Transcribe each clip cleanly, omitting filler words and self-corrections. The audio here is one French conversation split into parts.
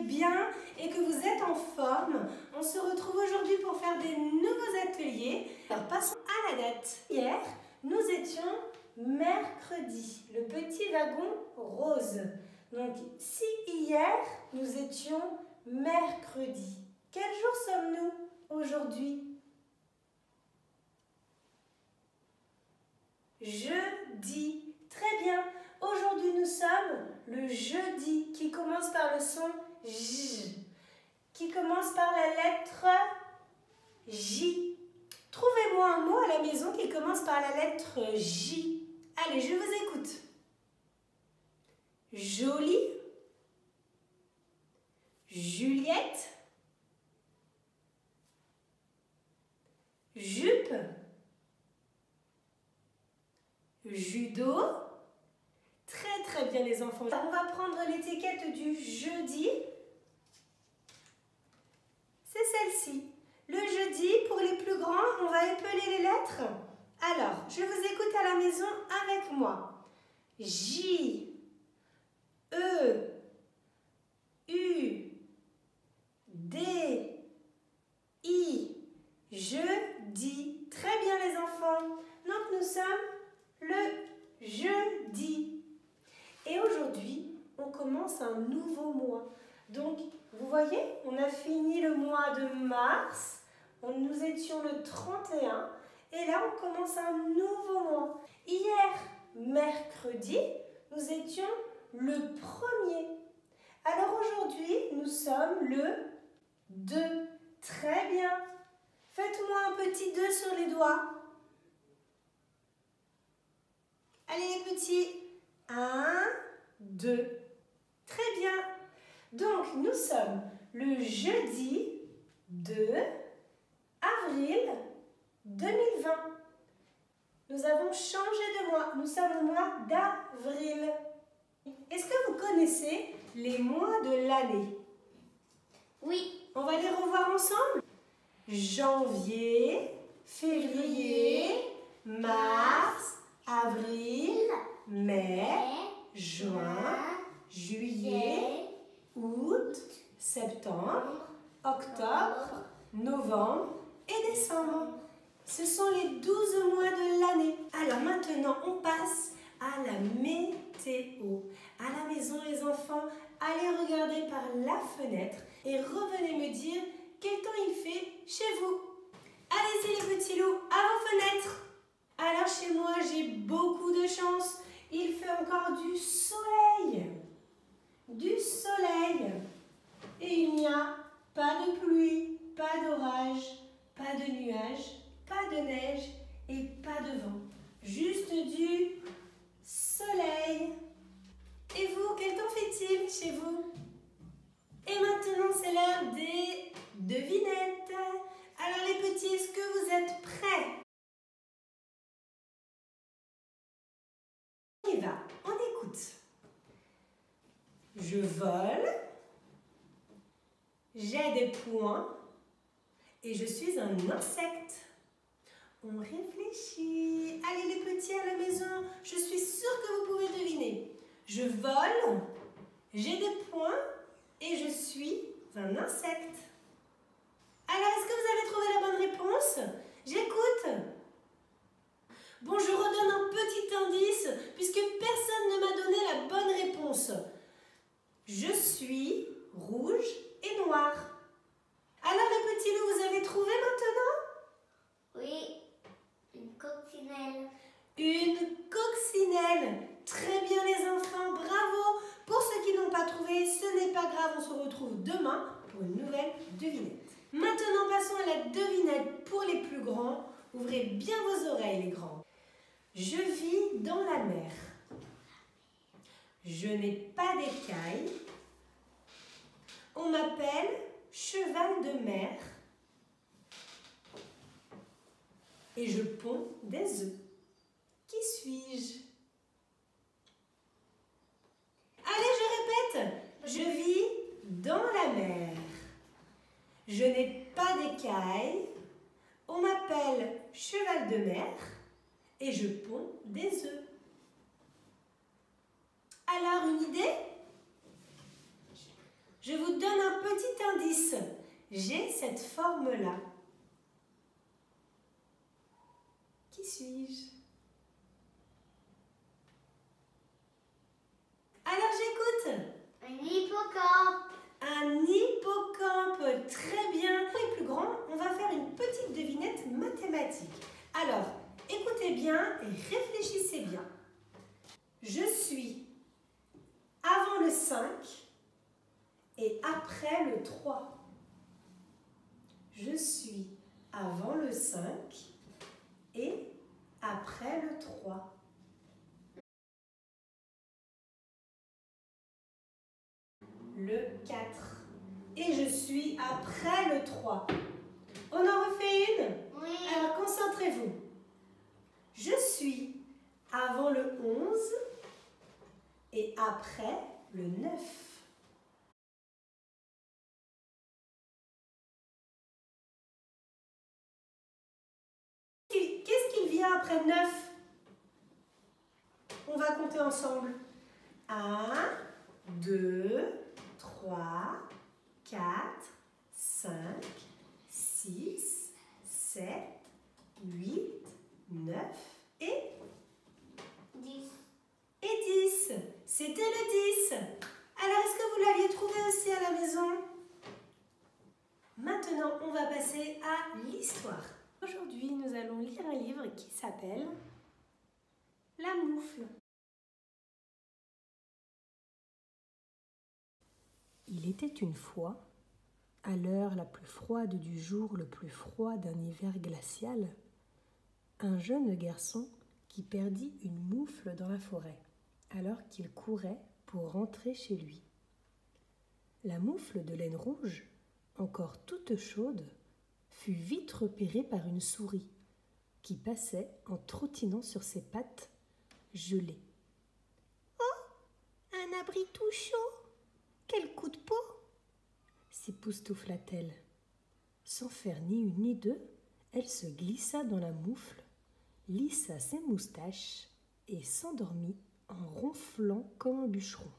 bien et que vous êtes en forme. On se retrouve aujourd'hui pour faire des nouveaux ateliers. Alors passons à la date. Hier, nous étions mercredi, le petit wagon rose. Donc si hier, nous étions mercredi, quel jour sommes-nous aujourd'hui? Jeudi. Très bien. Aujourd'hui, nous sommes le jeudi qui commence par le son J, qui commence par la lettre J. Trouvez-moi un mot à la maison qui commence par la lettre J. Allez, je vous écoute. Jolie, Juliette, jupe, judo. Très bien les enfants. On va prendre l'étiquette du jeudi. C'est celle-ci. Le jeudi, pour les plus grands, on va épeler les lettres. Alors, je vous écoute à la maison avec moi. J, E, U, D, I, jeudi. Très bien les enfants. Donc nous sommes le jeudi. Et aujourd'hui, on commence un nouveau mois. Donc, vous voyez, on a fini le mois de mars. Nous étions le 31. Et là, on commence un nouveau mois. Hier, mercredi, nous étions le 1er. Alors aujourd'hui, nous sommes le 2. Très bien. Faites-moi un petit 2 sur les doigts. Allez les petits. 1, 2. Très bien. Donc, nous sommes le jeudi 2 avril 2020. Nous avons changé de mois. Nous sommes au mois d'avril. Est-ce que vous connaissez les mois de l'année? Oui. On va les revoir ensemble. Janvier, février, mars, avril, mai, juin, juillet, août, septembre, octobre, novembre et décembre. Ce sont les 12 mois de l'année. Alors maintenant, on passe à la météo. À la maison, les enfants, allez regarder par la fenêtre et revenez me dire quel temps il fait chez vous. Allez-y les petits loups, à vos fenêtres. Alors chez moi, j'ai beaucoup de chance. Il fait encore du soleil. Du soleil. Et il n'y a pas de pluie, pas d'orage, pas de nuages, pas de neige et pas de vent. Juste du soleil. Et vous, quel temps fait-il chez vous? Et maintenant, c'est l'heure des devinettes. Alors les petits, est-ce que vous êtes prêts? On y va, on écoute. Je vole, j'ai des poings et je suis un insecte. On réfléchit. Allez les petits à la maison, je suis sûre que vous pouvez deviner. Je vole, j'ai des poings et je suis un insecte. Alors, est-ce que vous avez trouvé la bonne réponse? J'écoute. Bon, je redonne un petit indice puisque personne ne m'a donné la bonne réponse. Je suis rouge et noir. Alors les petits loups, vous avez trouvé maintenant? Oui, une coccinelle. Une coccinelle. Très bien les enfants, bravo. Pour ceux qui n'ont pas trouvé, ce n'est pas grave, on se retrouve demain pour une nouvelle devinette. Maintenant, passons à la devinette pour les plus grands. Ouvrez bien vos oreilles les grands. Je vis dans la mer. Je n'ai pas d'écailles. On m'appelle cheval de mer. Et je ponds des œufs. Qui suis-je? Allez, je répète. Je vis dans la mer. Je n'ai pas d'écailles. On m'appelle cheval de mer. Et je ponds des œufs. Alors, une idée? Je vous donne un petit indice. J'ai cette forme-là. Qui suis-je? Alors j'écoute. Un hippocampe. Un hippocampe, très bien. Pour les plus grands, on va faire une petite devinette mathématique. Alors, écoutez bien et réfléchissez bien. Je suis avant le 5 et après le 3. Je suis avant le 5 et après le 3. Le 4. Et je suis après le 3. On en refait une? Oui. Alors concentrez-vous. Je suis avant le 11 et après le 9. Qu'est-ce qu'il vient après 9? On va compter ensemble. 1, 2, 3, 4, 5, 6, 7, 8, 9 et 10. Et 10. C'était le 10. Alors, est-ce que vous l'aviez trouvé aussi à la maison? Maintenant, on va passer à l'histoire. Aujourd'hui, nous allons lire un livre qui s'appelle La moufle. Il était une fois, à l'heure la plus froide du jour le plus froid d'un hiver glacial, un jeune garçon qui perdit une moufle dans la forêt, alors qu'il courait pour rentrer chez lui. La moufle de laine rouge, encore toute chaude, fut vite repérée par une souris qui passait en trottinant sur ses pattes gelées. « Oh, un abri tout chaud! Quel coup de peau !» s'époustoufla-t-elle. Sans faire ni une ni deux, elle se glissa dans la moufle, lissa ses moustaches et s'endormit en ronflant comme un bûcheron.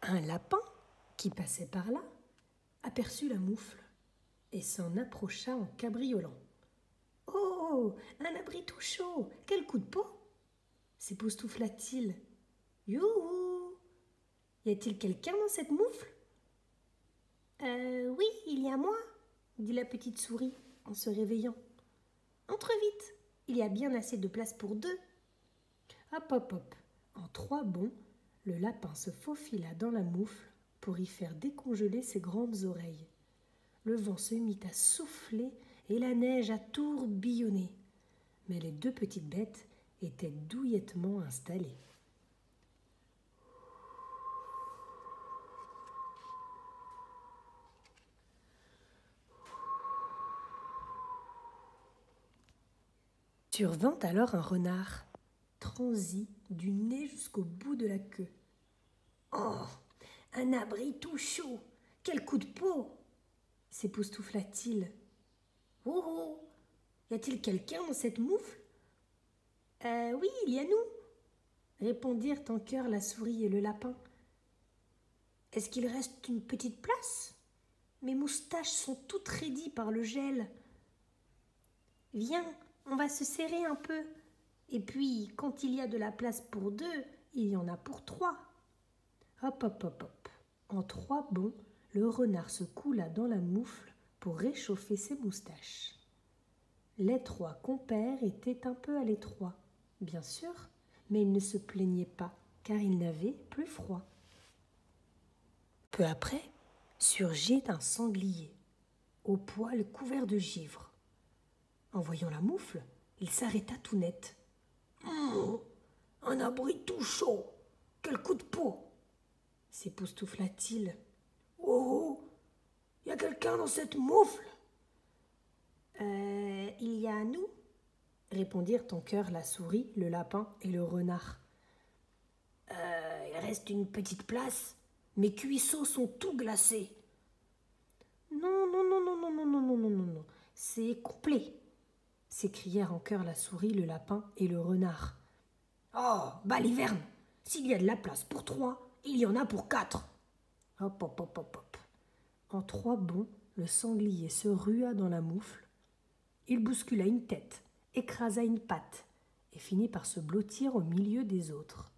Un lapin, qui passait par là, aperçut la moufle et s'en approcha en cabriolant. « Oh, un abri tout chaud! Quel coup de peau !» s'époustoufla-t-il. « Youhou! Y a-t-il quelqu'un dans cette moufle ?»« Oui, il y a moi, » dit la petite souris en se réveillant. « Entre vite, il y a bien assez de place pour deux. » Hop, hop, hop. En 3 bonds, le lapin se faufila dans la moufle pour y faire décongeler ses grandes oreilles. Le vent se mit à souffler et la neige à tourbillonner. Mais les 2 petites bêtes étaient douillettement installées. Survint alors un renard, transi du nez jusqu'au bout de la queue. « Oh, un abri tout chaud! Quel coup de peau !» s'époustoufla-t-il. « Oh, oh, y a-t-il quelqu'un dans cette moufle ?»« Oui, il y a nous !» répondirent en chœur la souris et le lapin. « Est-ce qu'il reste une petite place? Mes moustaches sont toutes raidies par le gel. »« Viens, on va se serrer un peu. Et puis, quand il y a de la place pour 2, il y en a pour 3. » Hop, hop, hop, hop. En 3 bonds, le renard se coula dans la moufle pour réchauffer ses moustaches. Les 3 compères étaient un peu à l'étroit, bien sûr, mais ils ne se plaignaient pas, car ils n'avaient plus froid. Peu après, surgit un sanglier, au poil couvert de givre. En voyant la moufle, il s'arrêta tout net. « Un abri tout chaud! Quel coup de peau !» s'époustoufla-t-il. « Oh, y a quelqu'un dans cette moufle ?»« Il y a nous ?» répondirent en chœur la souris, le lapin et le renard. « Il reste une petite place. Mes cuisseaux sont tout glacés. »« Non, non, non, non, non, non, non, non, non, non, non, c'est complet !» s'écrièrent en chœur la souris, le lapin et le renard. Oh, baliverne, s'il y a de la place pour 3, il y en a pour 4. Hop, hop, hop, hop, hop. En 3 bonds, le sanglier se rua dans la moufle. Il bouscula une tête, écrasa une patte et finit par se blottir au milieu des autres.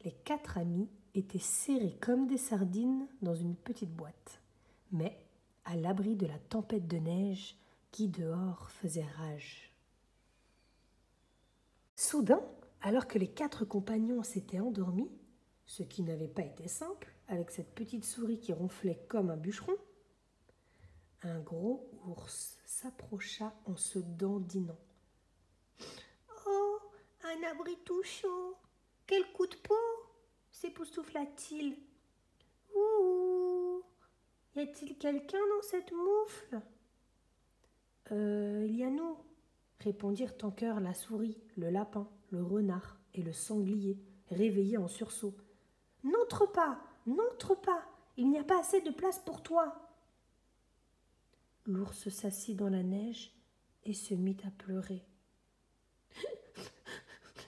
Les 4 amis étaient serrés comme des sardines dans une petite boîte, mais à l'abri de la tempête de neige qui dehors faisait rage. Soudain, alors que les 4 compagnons s'étaient endormis, ce qui n'avait pas été simple avec cette petite souris qui ronflait comme un bûcheron, un gros ours s'approcha en se dandinant. « Oh, un abri tout chaud! Quel coup de peau !» s'époustoufla-t-il. « Ouh! Y a-t-il quelqu'un dans cette moufle ?»« Il y a nous !» répondirent en chœur la souris, le lapin, le renard et le sanglier, réveillés en sursaut. « N'entre pas, n'entre pas, il n'y a pas assez de place pour toi. » L'ours s'assit dans la neige et se mit à pleurer.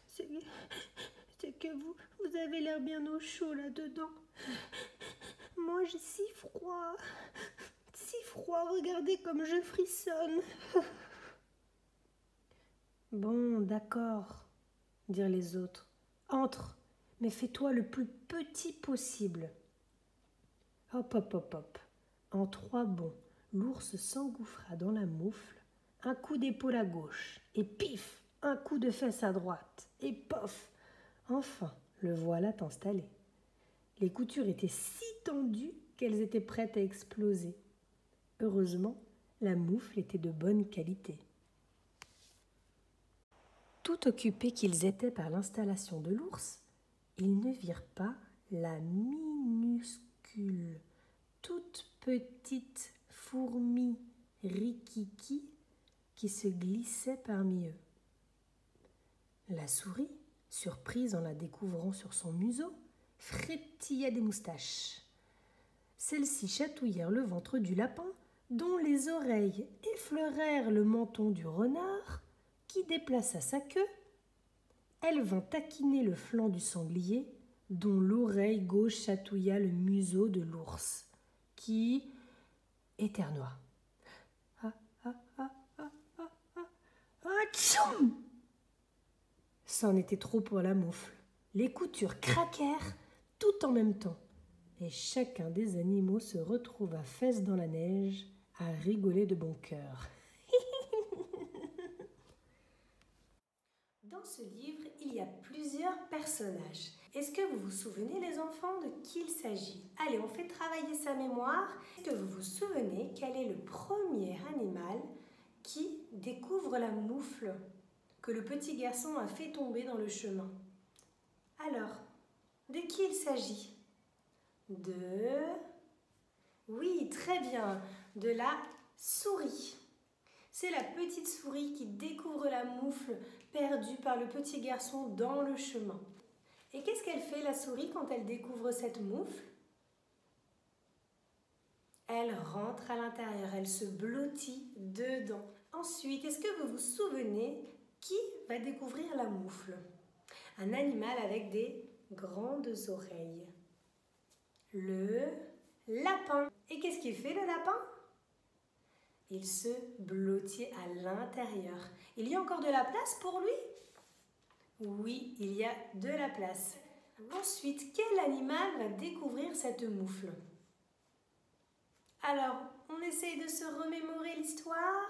C'est que vous avez l'air bien au chaud là-dedans. Moi, j'ai si froid, regardez comme je frissonne. Bon, d'accord, dirent les autres. Entre, mais fais-toi le plus petit possible. Hop, hop, hop, hop. En 3 bonds, l'ours s'engouffra dans la moufle, un coup d'épaule à gauche, et pif, un coup de fesse à droite, et pof, enfin, le voilà installé. Les coutures étaient si tendues qu'elles étaient prêtes à exploser. Heureusement, la moufle était de bonne qualité. Tout occupés qu'ils étaient par l'installation de l'ours, ils ne virent pas la minuscule, toute petite fourmi Rikiki qui se glissait parmi eux. La souris, surprise en la découvrant sur son museau, frétilla des moustaches. Celles-ci chatouillèrent le ventre du lapin, dont les oreilles effleurèrent le menton du renard, qui déplaça sa queue. Elle vint taquiner le flanc du sanglier, dont l'oreille gauche chatouilla le museau de l'ours, qui éternua. Atchoum ! C'en était trop pour la moufle. Les coutures craquèrent tout en même temps, et chacun des animaux se retrouva fesses dans la neige à rigoler de bon cœur. Dans ce livre, il y a plusieurs personnages. Est-ce que vous vous souvenez, les enfants, de qui il s'agit? Allez, on fait travailler sa mémoire. Est-ce que vous vous souvenez quel est le premier animal qui découvre la moufle que le petit garçon a fait tomber dans le chemin? Alors, de qui il s'agit? Oui, très bien, de la souris. C'est la petite souris qui découvre la moufle perdue par le petit garçon dans le chemin. Et qu'est-ce qu'elle fait, la souris, quand elle découvre cette moufle? Elle rentre à l'intérieur, elle se blottit dedans. Ensuite, est-ce que vous vous souvenez qui va découvrir la moufle? Un animal avec des grandes oreilles. Le lapin. Et qu'est-ce qu'il fait, le lapin? Il se blottit à l'intérieur. Il y a encore de la place pour lui? Oui, il y a de la place. Ensuite, quel animal va découvrir cette moufle? Alors, on essaye de se remémorer l'histoire.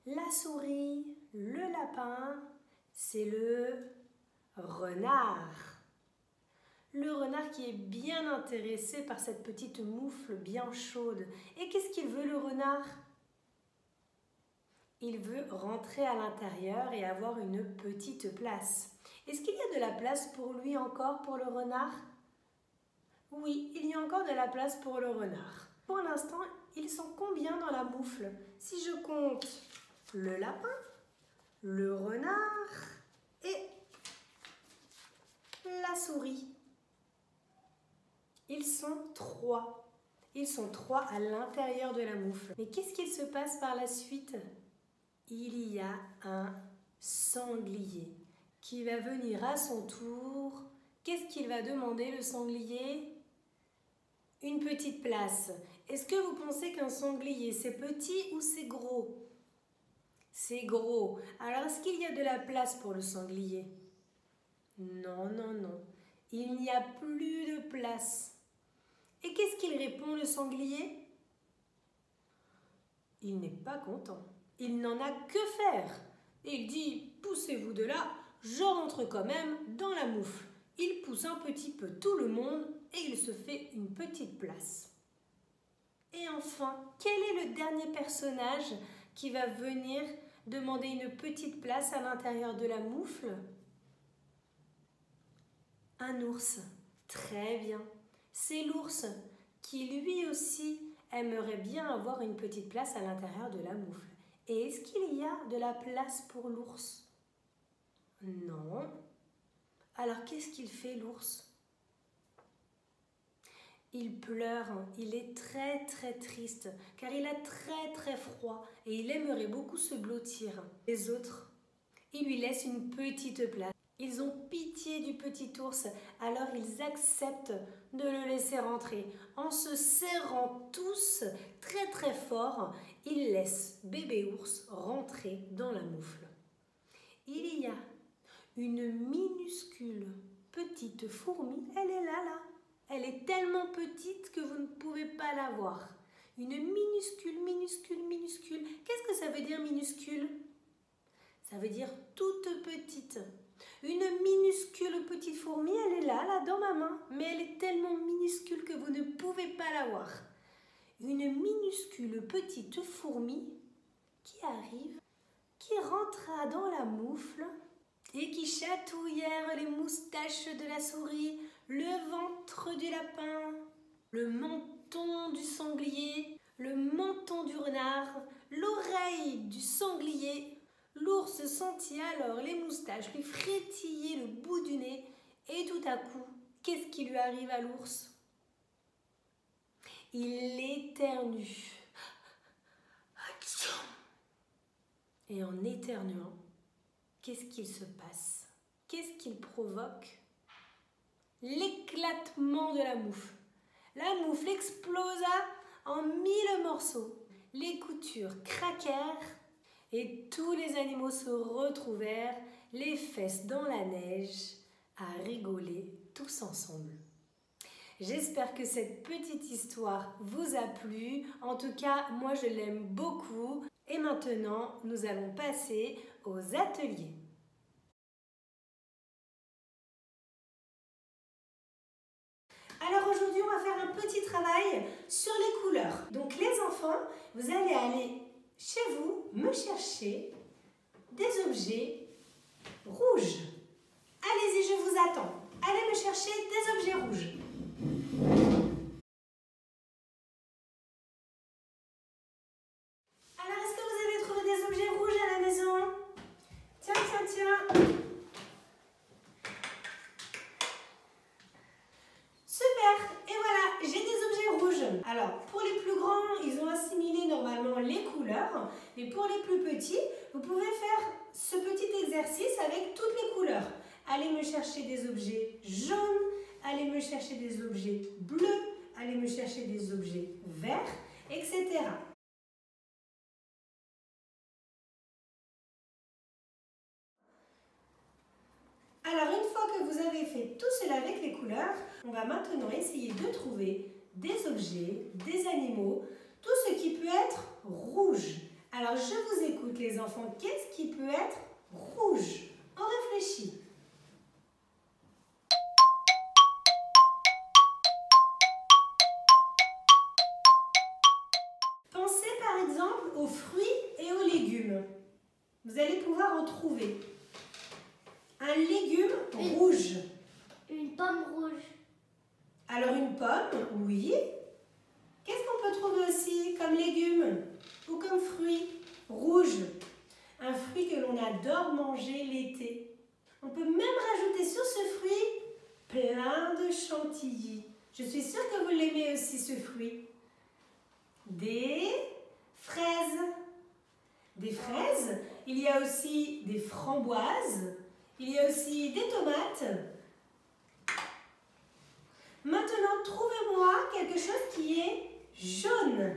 La souris, le lapin, c'est le renard. Le renard qui est bien intéressé par cette petite moufle bien chaude. Et qu'est-ce qu'il veut, le renard? Il veut rentrer à l'intérieur et avoir une petite place. Est-ce qu'il y a de la place pour lui encore, pour le renard? Oui, il y a encore de la place pour le renard. Pour l'instant, ils sont combien dans la moufle? Si je compte le lapin, le renard et la souris. Ils sont 3. Ils sont 3 à l'intérieur de la moufle. Mais qu'est-ce qu'il se passe par la suite? Il y a un sanglier qui va venir à son tour. Qu'est-ce qu'il va demander, le sanglier? Une petite place. Est-ce que vous pensez qu'un sanglier, c'est petit ou c'est gros? C'est gros. Alors, est-ce qu'il y a de la place pour le sanglier? Non, non, non. Il n'y a plus de place. Et qu'est-ce qu'il répond, le sanglier? Il n'est pas content. Il n'en a que faire. Il dit, poussez-vous de là, je rentre quand même dans la moufle. Il pousse un petit peu tout le monde et il se fait une petite place. Et enfin, quel est le dernier personnage qui va venir demander une petite place à l'intérieur de la moufle? Un ours. Très bien. C'est l'ours qui lui aussi aimerait bien avoir une petite place à l'intérieur de la moufle. Et est-ce qu'il y a de la place pour l'ours? Non. Alors qu'est-ce qu'il fait, l'ours? Il pleure, il est très très triste car il a très très froid et il aimerait beaucoup se blottir. Les autres, ils lui laissent une petite place. Ils ont pitié du petit ours, alors ils acceptent de le laisser rentrer. En se serrant tous très très fort, ils laissent bébé ours rentrer dans la moufle. Il y a une minuscule petite fourmi, elle est là. Elle est tellement petite que vous ne pouvez pas la voir. Une minuscule. Qu'est-ce que ça veut dire minuscule? Ça veut dire toute petite. Une minuscule petite fourmi, elle est là dans ma main, mais elle est tellement minuscule que vous ne pouvez pas la voir. Une minuscule petite fourmi qui arrive, qui rentra dans la moufle et qui chatouillèrent les moustaches de la souris, le ventre du lapin, le menton du sanglier, le menton du renard, l'oreille du sanglier. L'ours sentit alors les moustaches lui frétiller le bout du nez et tout à coup, qu'est-ce qui lui arrive à l'ours? Il éternue. Et en éternuant, qu'est-ce qu'il se passe? Qu'est-ce qu'il provoque? L'éclatement de la moufle. La moufle explosa en 1000 morceaux. Les coutures craquèrent et tous les animaux se retrouvèrent, les fesses dans la neige, à rigoler tous ensemble. J'espère que cette petite histoire vous a plu. En tout cas, moi je l'aime beaucoup. Et maintenant, nous allons passer aux ateliers. Alors aujourd'hui, on va faire un petit travail sur les couleurs. Donc les enfants, vous allez aller chez vous me chercher des objets rouges. Allez-y, je vous attends. Allez me chercher des objets rouges. Alors, est-ce que vous avez trouvé des objets rouges à la maison? Tiens. Super! Et voilà, j'ai des objets rouges. Alors, pour les plus grands, ils ont assimilé normalement les couleurs. Mais pour les plus petits, vous pouvez faire ce petit exercice avec toutes les couleurs. Allez me chercher des objets jaunes, allez me chercher des objets bleus, allez me chercher des objets verts, etc. Alors, une fois que vous avez fait tout cela avec les couleurs, on va maintenant essayer de trouver des objets, des animaux, tout ce qui peut être rouge. Alors, je vous écoute les enfants, qu'est-ce qui peut être rouge? On réfléchit. Pensez par exemple aux fruits et aux légumes. Vous allez pouvoir en trouver. Un légume rouge. Une pomme rouge. Alors une pomme, oui. Qu'est-ce qu'on peut trouver aussi comme légume ou comme fruit rouge? Un fruit que l'on adore manger l'été. On peut même rajouter sur ce fruit plein de chantilly. Je suis sûre que vous l'aimez aussi ce fruit. Des fraises. Des fraises. Il y a aussi des framboises. Il y a aussi des tomates. Maintenant, trouvez-moi quelque chose qui est jaune.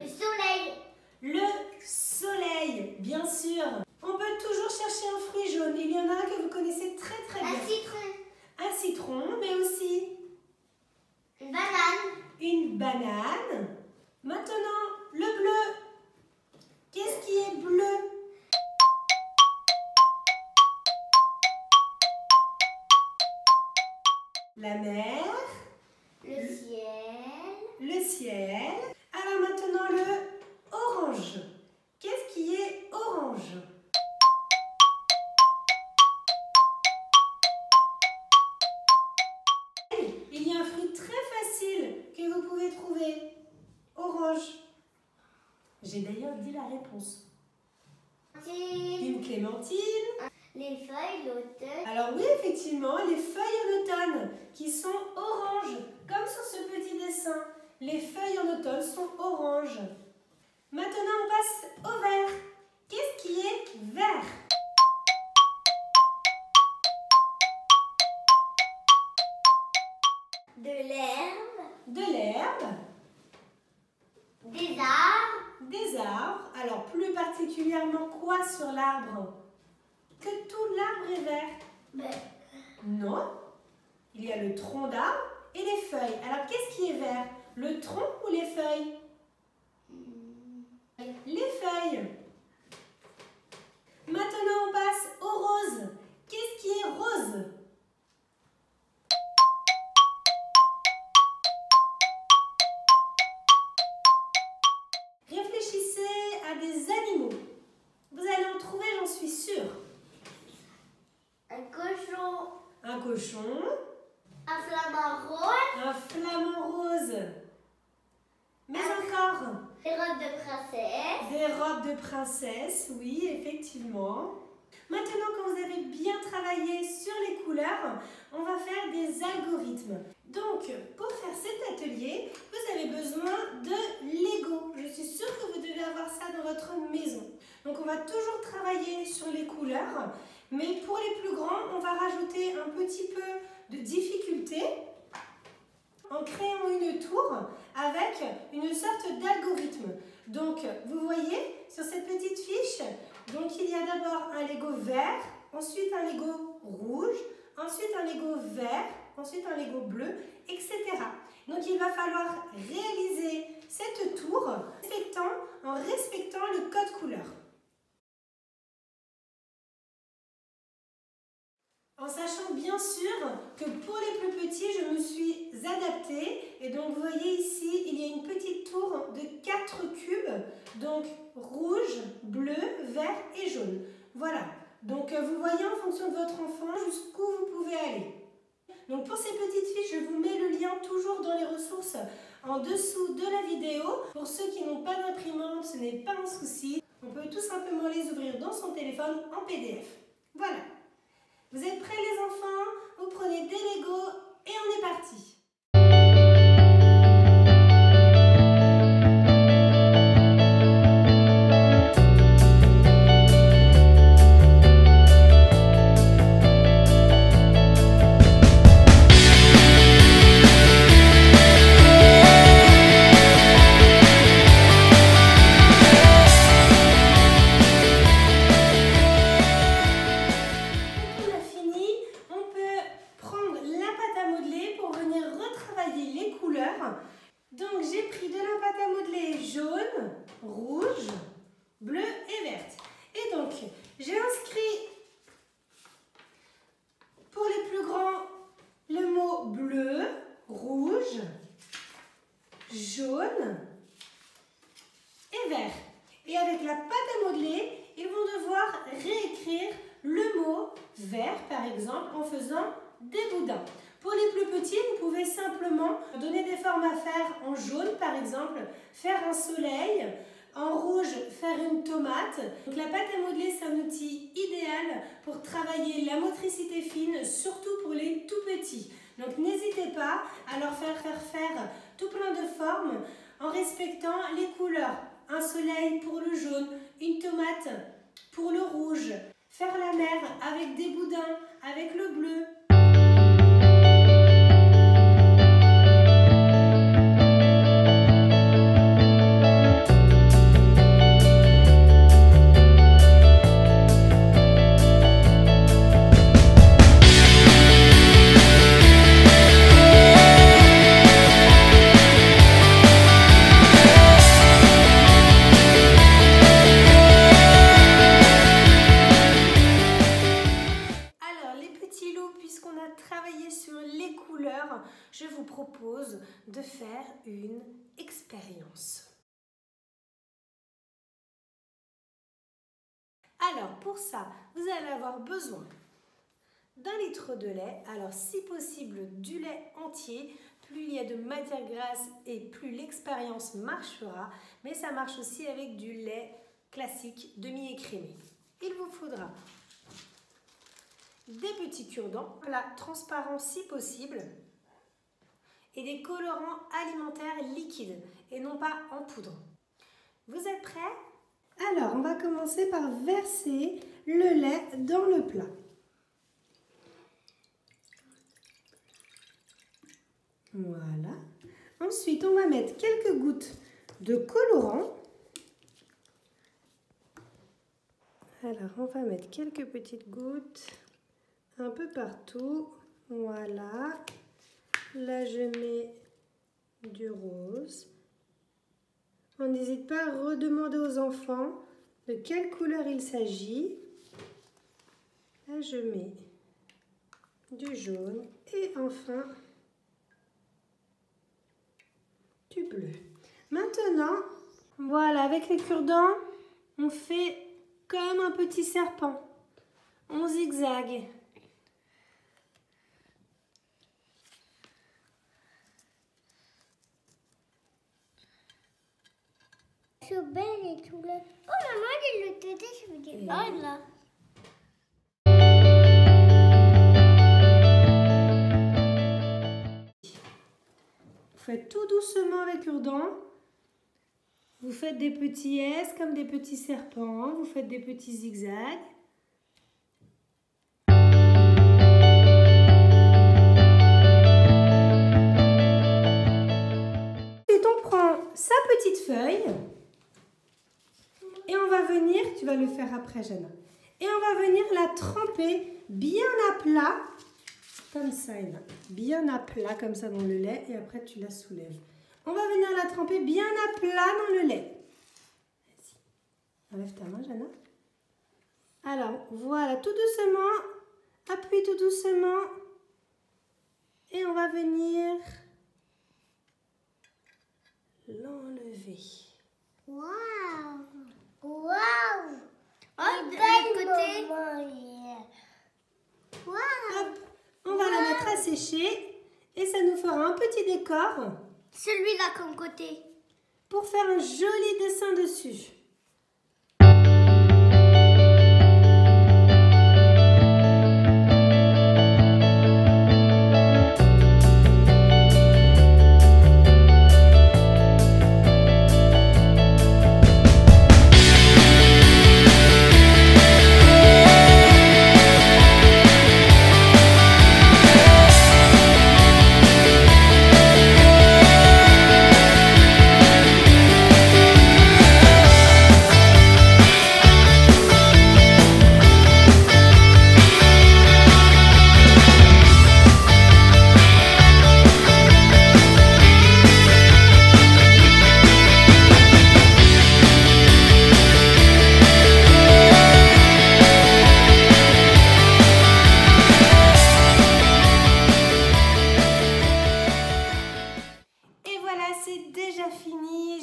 Le soleil. Le soleil, bien sûr. On peut toujours chercher un fruit jaune. Il y en a un que vous connaissez très très bien. Un citron. Un citron, mais aussi Une banane. une banane. Maintenant, le bleu. Qu'est-ce qui est bleu? La mer. Le ciel. Le ciel. Alors maintenant, le orange. Qu'est-ce qui est orange? Il y a un fruit très facile que vous pouvez trouver. Orange. J'ai d'ailleurs dit la réponse. Une clémentine. Les feuilles, l'automne. Alors oui, effectivement, les feuilles en automne qui sont oranges, comme sur ce petit dessin. Les feuilles en automne sont oranges. Maintenant, on passe au vert. Qu'est-ce qui est vert? De l'herbe. De l'herbe, Des arbres. des arbres. Alors, plus particulièrement quoi sur l'arbre? Que tout l'arbre est vert? Ben, Non. Il y a le tronc d'arbre et les feuilles. Alors, qu'est-ce qui est vert? Le tronc ou les feuilles? Les feuilles. Maintenant, on passe au rose. Qu'est-ce qui est rose? Réfléchissez à des animaux. Vous allez en trouver, j'en suis sûre. un cochon. Un cochon, Un flamant rose. un flamant rose. Mais encore, Des robes de princesse. des robes de princesse, oui, effectivement. Maintenant, quand vous avez bien travaillé sur les couleurs, on va faire des algorithmes. Donc, pour faire cet atelier, vous avez besoin de Lego. Je suis sûre que vous devez avoir ça dans votre maison. Donc, on va toujours travailler sur les couleurs, mais pour les plus grands, on va rajouter un petit peu de difficulté en créant une tour avec une sorte d'algorithme. Donc, vous voyez sur cette petite fiche, donc il y a d'abord un Lego vert, ensuite un Lego rouge, ensuite un Lego vert, ensuite un Lego bleu, etc. Donc, il va falloir réaliser cette tour en respectant le code couleur. En sachant bien sûr que pour les plus petits, je me suis adaptée. Et donc, vous voyez ici, il y a une petite tour de 4 cubes. Donc, rouge, bleu, vert et jaune. Voilà. Donc, vous voyez en fonction de votre enfant jusqu'où vous pouvez aller. Donc, pour ces petites fiches, je vous mets le lien toujours dans les ressources en dessous de la vidéo. Pour ceux qui n'ont pas d'imprimante, ce n'est pas un souci. On peut tout simplement les ouvrir dans son téléphone en PDF. Voilà. Vous êtes prêts les enfants? Vous prenez des Lego et on est parti. Donc j'ai pris de la pâte à modeler jaune, rouge, bleu et verte. Et donc j'ai inscrit pour les plus grands le mot bleu, rouge, jaune et vert. Et avec la pâte à modeler, ils vont devoir réécrire le mot vert par exemple en faisant des boudins. Pour les plus petits, vous pouvez simplement donner des formes à faire en jaune, par exemple, faire un soleil, en rouge, faire une tomate. Donc, la pâte à modeler, c'est un outil idéal pour travailler la motricité fine, surtout pour les tout petits. Donc, n'hésitez pas à leur faire tout plein de formes en respectant les couleurs un soleil pour le jaune, une tomate pour le rouge. Faire la mer avec des boudins, avec le bleu. Puisqu'on a travaillé sur les couleurs, je vous propose de faire une expérience. Alors pour ça, vous allez avoir besoin d'un litre de lait. Alors si possible du lait entier, plus il y a de matière grasse et plus l'expérience marchera, mais ça marche aussi avec du lait classique demi-écrémé. Il vous faudra des petits cure-dents, transparents si possible, et des colorants alimentaires liquides et non pas en poudre. Vous êtes prêts? Alors, on va commencer par verser le lait dans le plat. Voilà. Ensuite, on va mettre quelques gouttes de colorant. Alors, on va mettre quelques petites gouttes un peu partout. Voilà. Là, je mets du rose. On n'hésite pas à redemander aux enfants de quelle couleur il s'agit. Là, je mets du jaune et enfin du bleu. Maintenant, voilà, avec les cure-dents, on fait comme un petit serpent. On zigzague. C'est belle et tout là. Oh maman, elle le tété, je veux dire. Oh là. Vous faites tout doucement avec cure-dents. Vous faites des petits S comme des petits serpents. Vous faites des petits zigzags. Ensuite, on prend sa petite feuille. Et on va venir, tu vas le faire après, Jana. Et on va venir la tremper bien à plat, comme ça, bien à plat, comme ça dans le lait. Et après, tu la soulèves. On va venir la tremper bien à plat dans le lait. Vas-y. Enlève ta main, Jana. Alors, voilà, tout doucement. Appuie tout doucement. Et on va venir l'enlever. Waouh! Waouh! Oh, de l'autre côté. Waouh! Hop, on va la mettre à sécher et ça nous fera un petit décor. Celui-là comme côté. Pour faire un joli dessin dessus.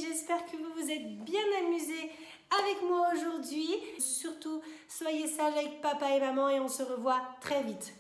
J'espère que vous vous êtes bien amusés avec moi aujourd'hui. Surtout, soyez sages avec papa et maman et on se revoit très vite.